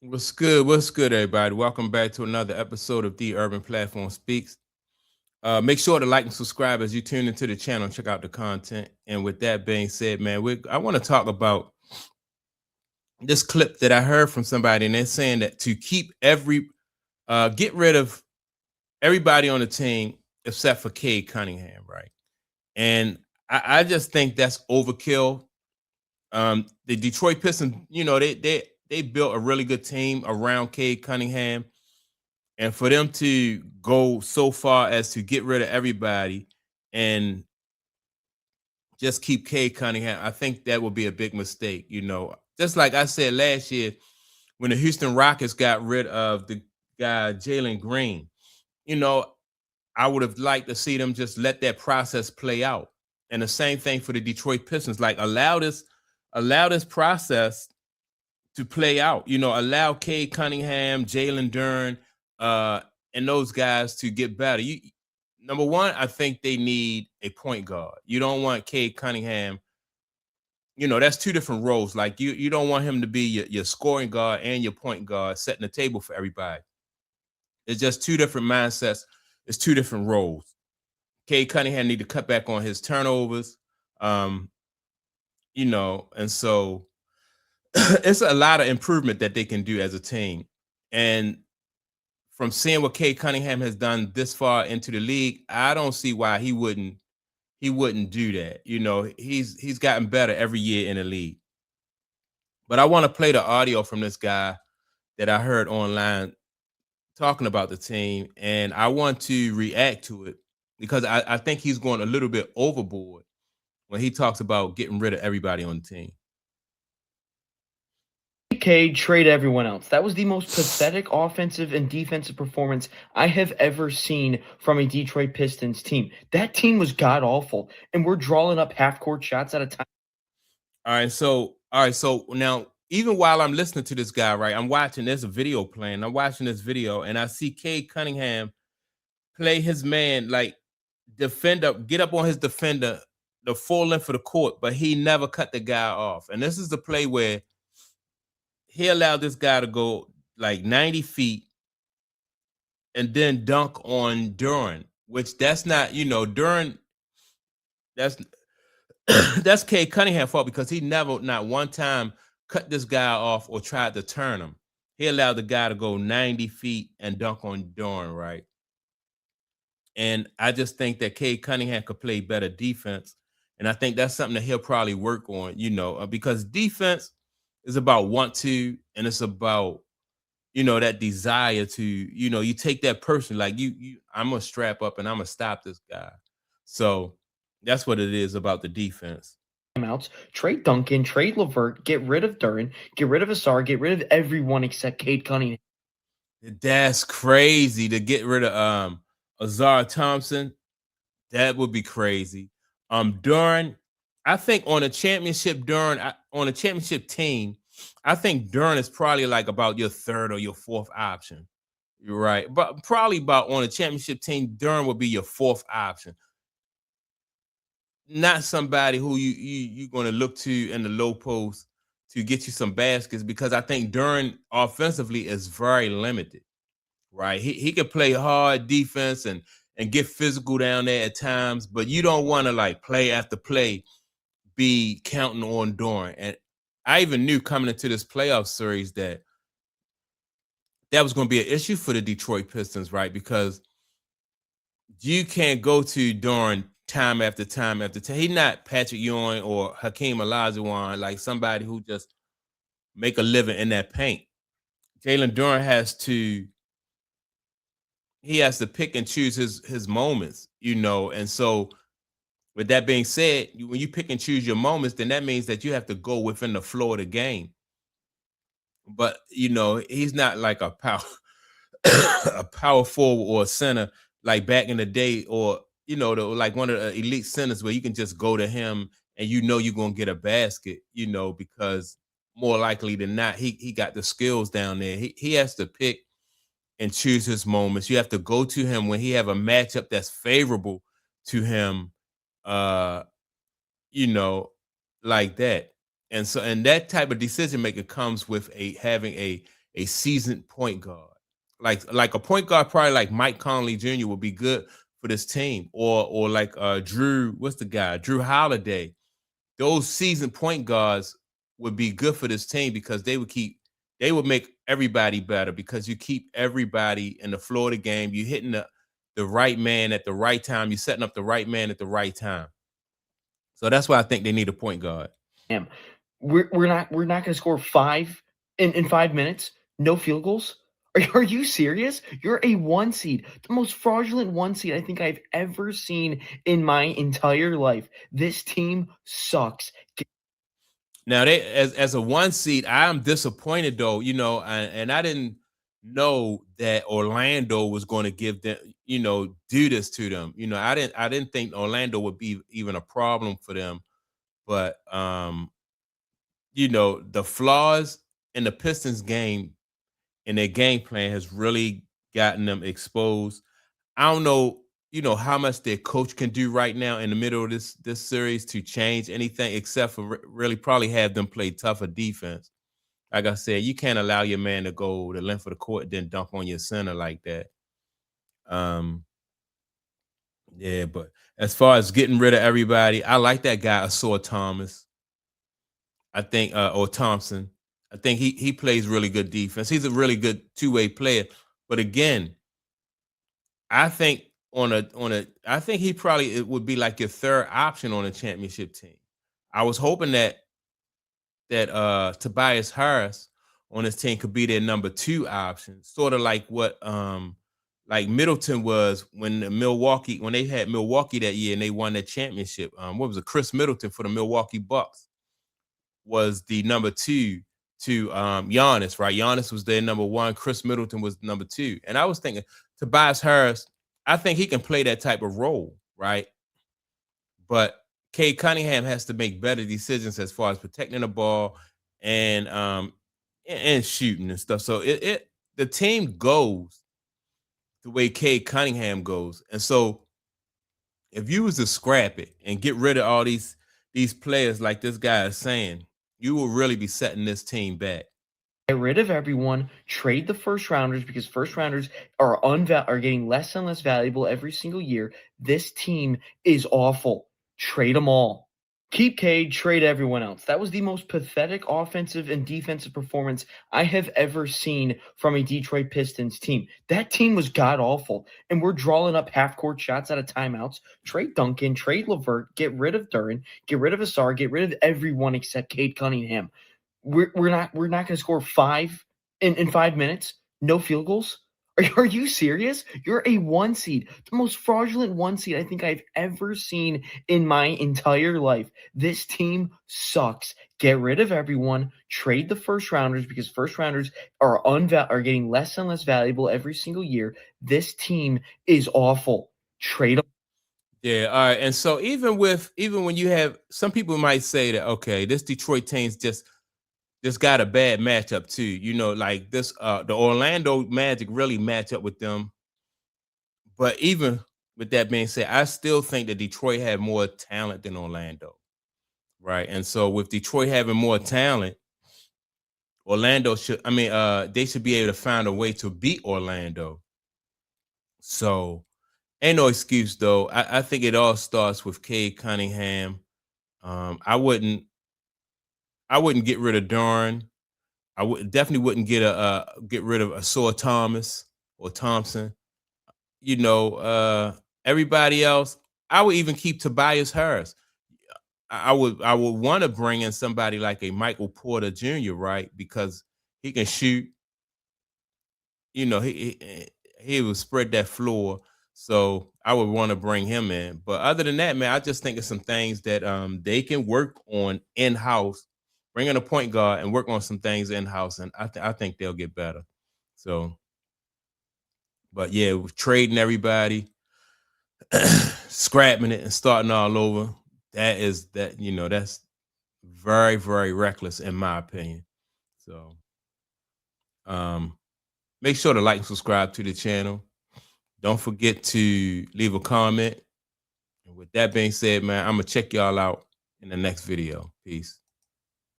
What's good? What's good, everybody? Welcome back to another episode of The Urban Platform Speaks. Make sure to like and subscribe as you tune into the channel and check out the content. And with that being said, man, I want to talk about this clip that I heard from somebody, and they're saying that to get rid of everybody on the team except for Cade Cunningham, right? And I just think that's overkill. The Detroit Pistons, they built a really good team around Cade Cunningham. And for them to go so far as to get rid of everybody and just keep Cade Cunningham, I think that would be a big mistake. Just like I said last year when the Houston Rockets got rid of the guy Jalen Green, you know, I would have liked to see them just let that process play out. And the same thing for the Detroit Pistons, like allow this process to play out. Allow Cade Cunningham, Jalen Duren, uh, and those guys to get better. Number one, I think they need a point guard. You don't want Cade Cunningham. That's two different roles. Like you don't want him to be your scoring guard and your point guard, setting the table for everybody. It's just two different mindsets. It's two different roles. Cade Cunningham need to cut back on his turnovers. Um, and so it's a lot of improvement that they can do as a team. And from seeing what Cade Cunningham has done this far into the league, I don't see why he wouldn't do that. He's gotten better every year in the league. But I want to play the audio from this guy that I heard online talking about the team, and I want to react to it because I think he's going a little bit overboard when he talks about getting rid of everybody on the team. Cade trade everyone else. That was the most pathetic offensive and defensive performance I have ever seen from a Detroit Pistons team. That team was god awful, and we're drawing up half court shots at a time. All right, so now even while I'm listening to this guy, right, I'm watching. There's a video playing. I'm watching this video, and I see Cade Cunningham play his man like defender, get up on his defender, the full length of the court, but he never cut the guy off. And this is the play where he allowed this guy to go like 90 feet and then dunk on Duran, which that's not, Duran, that's that's Cade Cunningham fault because he never, not one time, cut this guy off or tried to turn him. He allowed the guy to go 90 feet and dunk on Duran, right? And I just think that Cade Cunningham could play better defense. And I think that's something that he'll probably work on, because defense is about want to, and it's about, that desire to, you take that person like I'm gonna strap up and I'm gonna stop this guy. So that's what it is about the defense. Timeouts. Trade Duncan, trade Levert, get rid of Duran, get rid of Asar, get rid of everyone except Cade Cunningham. That's crazy to get rid of Azar Thompson. That would be crazy. Duran, I think on a championship team, I think Duran is probably like about your third or your fourth option. You're right, but probably about on a championship team, Duran would be your fourth option, not somebody who you're going to look to in the low post to get you some baskets because I think Duran offensively is very limited. Right, he can play hard defense and get physical down there at times, but you don't want to like play after play be counting on Doran. And I even knew coming into this playoff series that was going to be an issue for the Detroit Pistons, right? Because you can't go to Doran time after time after time. He's not Patrick Ewing or Hakeem Olajuwon, like somebody who just make a living in that paint. Jalen Duran has to pick and choose his moments, and so with that being said, when you pick and choose your moments, then that means that you have to go within the flow of the game. But he's not like a power a power forward or a center like back in the day, or like one of the elite centers where you can just go to him and you're gonna get a basket, because more likely than not, he got the skills down there. He has to pick and choose his moments. You have to go to him when he have a matchup that's favorable to him, uh, you know, like that. And that type of decision making comes with having a a seasoned point guard. Like a point guard, probably like Mike Conley Jr. would be good for this team, or like Drew, what's the guy? Drew Holiday. Those seasoned point guards would be good for this team because they would make everybody better because you keep everybody in the floor of the game. You're hitting the right man at the right time. You're setting up the right man at the right time. So that's why I think they need a point guard. Damn. We're not gonna score five in 5 minutes. No field goals. Are you serious? You're a one seed, the most fraudulent one seed I think I've ever seen in my entire life. This team sucks. Now they as a one seed, I'm disappointed though, and I didn't know that Orlando was going to give them, do this to them. I didn't think Orlando would be even a problem for them, but the flaws in the Pistons game and their game plan has really gotten them exposed. I don't know, how much their coach can do right now in the middle of this series to change anything except for really probably have them play tougher defense. Like I said, you can't allow your man to go the length of the court then dunk on your center like that. Um, yeah, but as far as getting rid of everybody, I like that guy, Asor Thomas. I think, or Thompson. I think he plays really good defense. He's a really good two-way player. But again, I think I think he probably it would be like your third option on a championship team. I was hoping that Tobias Harris on his team could be their number two option, sort of like what like Middleton was when when they had Milwaukee that year and they won that championship. What was it? Chris Middleton for the Milwaukee Bucks was the number two to Giannis, right? Giannis was their number one. Chris Middleton was number two. And I was thinking Tobias Harris, I think he can play that type of role, right? But Kade Cunningham has to make better decisions as far as protecting the ball and shooting and stuff. So the team goes the way Kade Cunningham goes. And so if you was to scrap it and get rid of all these players like this guy is saying, you will really be setting this team back. Get rid of everyone, trade the first rounders because first rounders are getting less and less valuable every single year. This team is awful. Trade them all. Keep Cade, trade everyone else. That was the most pathetic offensive and defensive performance I have ever seen from a Detroit Pistons team. That team was god awful, and we're drawing up half court shots out of timeouts. Trade Duncan, trade LeVert, get rid of Duren, get rid of Asar, get rid of everyone except Kade Cunningham. We're not going to score five in 5 minutes. No field goals. Are you serious? You're a one seed, the most fraudulent one seed I think I've ever seen in my entire life. This team sucks. Get rid of everyone. Trade the first rounders because first rounders are getting less and less valuable every single year. This team is awful. Trade them. Yeah, all right. And so even when you have some people might say that okay, this Detroit team's just got a bad matchup too. Like this the Orlando Magic really match up with them. But even with that being said, I still think that Detroit had more talent than Orlando. Right. And so with Detroit having more talent, they should be able to find a way to beat Orlando. So ain't no excuse though. I think it all starts with Kade Cunningham. I wouldn't get rid of Duren. Definitely wouldn't get rid of Asor Thomas or Thompson. Everybody else. I would even keep Tobias Harris. I would want to bring in somebody like a Michael Porter Jr., right? Because he can shoot. He would spread that floor. So I would want to bring him in. But other than that, man, I just think of some things that they can work on in house. Bring in a point guard and work on some things in house, and I think they'll get better. So, but yeah, with trading everybody, scrapping it and starting all over, that's very, very reckless in my opinion. So make sure to like and subscribe to the channel. Don't forget to leave a comment. And with that being said, man, I'm gonna check y'all out in the next video. Peace.